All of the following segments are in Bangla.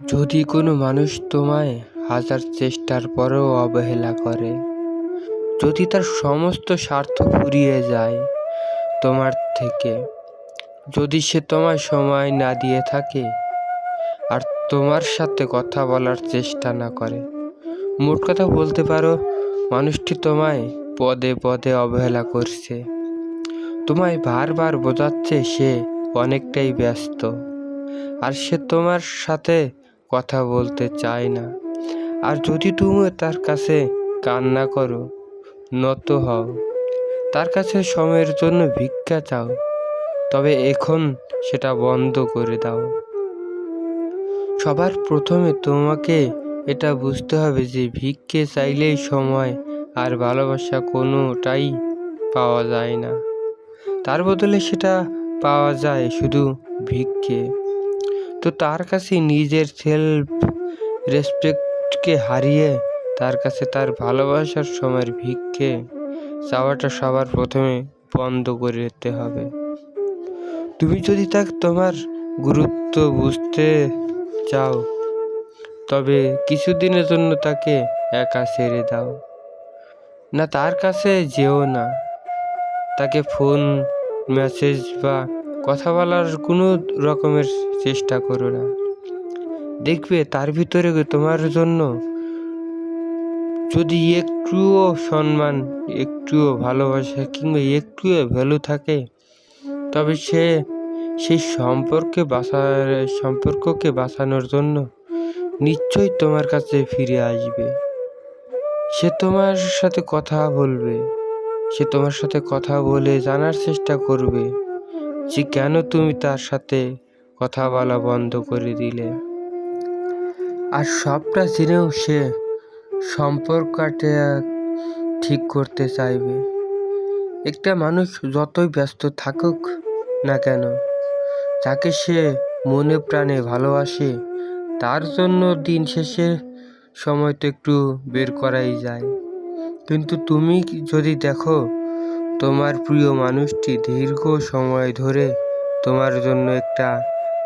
যদি কোনো মানুষ তোমায় হাজার চেষ্টার পরেও অবহেলা করে, যদি তার সমস্ত স্বার্থ ফুরিয়ে যায় তোমার থেকে, যদি সে তোমায় সময় না দিয়ে থাকে আর তোমার সাথে কথা বলার চেষ্টা না করে, মোট কথা বলতে পারো মানুষটি তোমায় পদে পদে অবহেলা করছে। তোমায় বারবার বোঝাচ্ছে সে অনেকটাই ব্যস্ত আর সে তোমার সাথে কথা বলতে চায় না। আর যদি তুমি তার কাছে কান্না করো, নত হও, তার কাছে সময়ের জন্য ভিক্ষা চাও, তবে এখন সেটা বন্ধ করে দাও। সবার প্রথমে তোমাকে এটা বুঝতে হবে যে ভিক্ষে চাইলেই সময় আর ভালোবাসা কোনোটাই পাওয়া যায় না। তার বদলে সেটা পাওয়া যায় শুধু ভিক্ষে। তো তার কাছে নিজের সেলফ রেসপেক্টকে হারিয়ে তার কাছে তার ভালোবাসার সময়ের ভিক্ষে চাওয়াটা সবার প্রথমে বন্ধ করে দিতে হবে। তুমি যদি তাকে তোমার গুরুত্ব বুঝতে চাও, তবে কিছুদিনের জন্য তাকে একা ছেড়ে দাও না, তার কাছে যেও না, তাকে ফোন, মেসেজ বা কথা বলার কোনো রকমের চেষ্টা করো না। দেখবে তার ভিতরে তোমার জন্য যদি একটুও সম্মান, একটুও ভালোবাসা কিংবা একটুও ভ্যালু থাকে, তবে সে সেই সম্পর্ককে বাঁচানোর জন্য নিশ্চয়ই তোমার কাছে ফিরে আসবে। সে তোমার সাথে কথা বলবে, সে তোমার সাথে কথা বলে জানার চেষ্টা করবে যে কেন তুমি তার সাথে কথা বলা বন্ধ করে দিলে। আর সবটা জেনেও সে সম্পর্কটা ঠিক করতে চাইবে। একটা মানুষ যতই ব্যস্ত থাকুক না কেন, যাকে সে মনে প্রাণে ভালোবাসে, তার জন্য দিন শেষে সময় তো একটু বের করাই যায়। কিন্তু তুমি যদি দেখো তোমার প্রিয় মানুষটি দীর্ঘ সময় ধরে তোমার জন্য একটা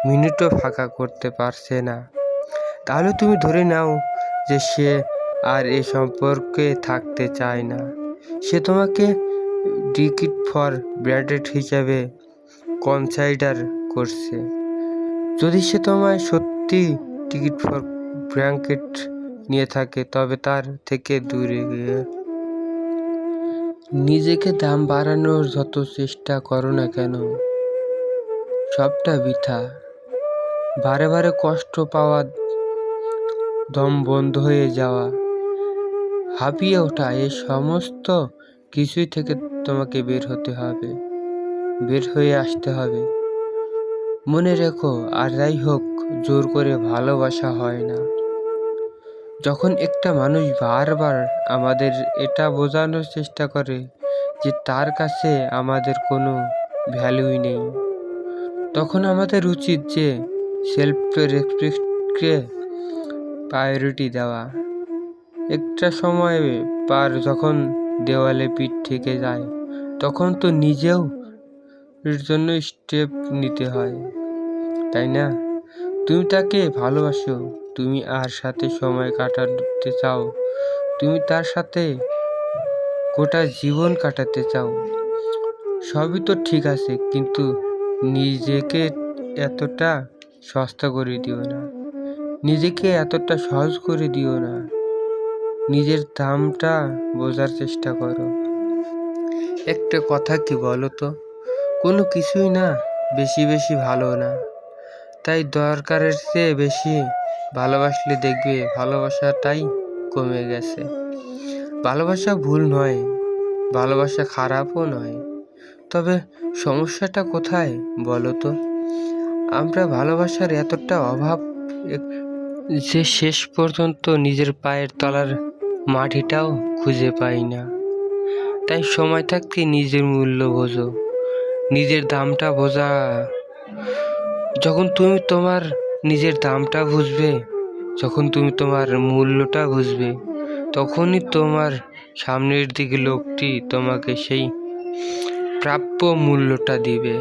মিনিটও ফাঁকা করতে পারছে না, তাহলে তুমি ধরে নাও যে সে আর এ সম্পর্কে থাকতে চায় না। সে তোমাকে টিকিট ফর গ্রান্টেড হিসাবে কনসিডার করছে। যদি সে তোমায় সত্যি টিকিট ফর গ্রান্টেড নিয়ে থাকে, তবে তার থেকে দূরে গিয়ে নিজেকে দাম বাড়ানোর যত চেষ্টা করো না কেন, সবটা বৃথা। বারে বারে কষ্ট পাওয়া, দম বন্ধ হয়ে যাওয়া, হাঁপিয়ে ওঠা, এই সমস্ত কিছুই থেকে তোমাকে বের হয়ে আসতে হবে। মনে রেখো, আর যাই হোক, জোর করে ভালোবাসা হয় না। যখন একটা মানুষ বারবার আমাদের এটা বোঝানোর চেষ্টা করে যে তার কাছে আমাদের কোনো ভ্যালুই নেই, তখন আমাদের উচিত যে সেলফ রেসপেক্টকে প্রায়োরিটি দেওয়া। একটা সময় পার যখন দেওয়ালে পিঠ থেকে যায়, তখন তো নিজেও এর জন্য স্টেপ নিতে হয়, তাই না? তুমি তাকে ভালোবাসো, তুমি আর সাথে সময় কাটাতে চাও, তুমি তার সাথে গোটা জীবন কাটাতে চাও, সবই তো ঠিক আছে, কিন্তু নিজেকে এতটা সস্তা করে দিও না, নিজেকে এতটা সহজ করে দিও না। নিজের দামটা বোঝার চেষ্টা করো। একটা কথা কি বলো তো, কোনো কিছুই না বেশি বেশি ভালো না, তাই দরকারের চেয়ে বেশি ভালোবাসলে দেখবে ভালোবাসাটাই কমে গেছে। ভালোবাসা ভুল নয়, ভালোবাসা খারাপও নয়, তবে সমস্যাটা কোথায় বলো তো? আমরা ভালোবাসার এতটা অভাব যে শেষ পর্যন্ত নিজের পায়ের তলার মাটিটাও খুঁজে পাই না। তাই সময় থাকতে নিজের মূল্য বোঝো, নিজের দামটা বোঝা। যখন তুমি তোমার নিজের দামটা বুঝবে, যখন তুমি তোমার মূল্যটা বুঝবে, তখনই তোমার সামনের দিকে লোকটি তোমাকে সেই প্রাপ্য মূল্যটা দিবে।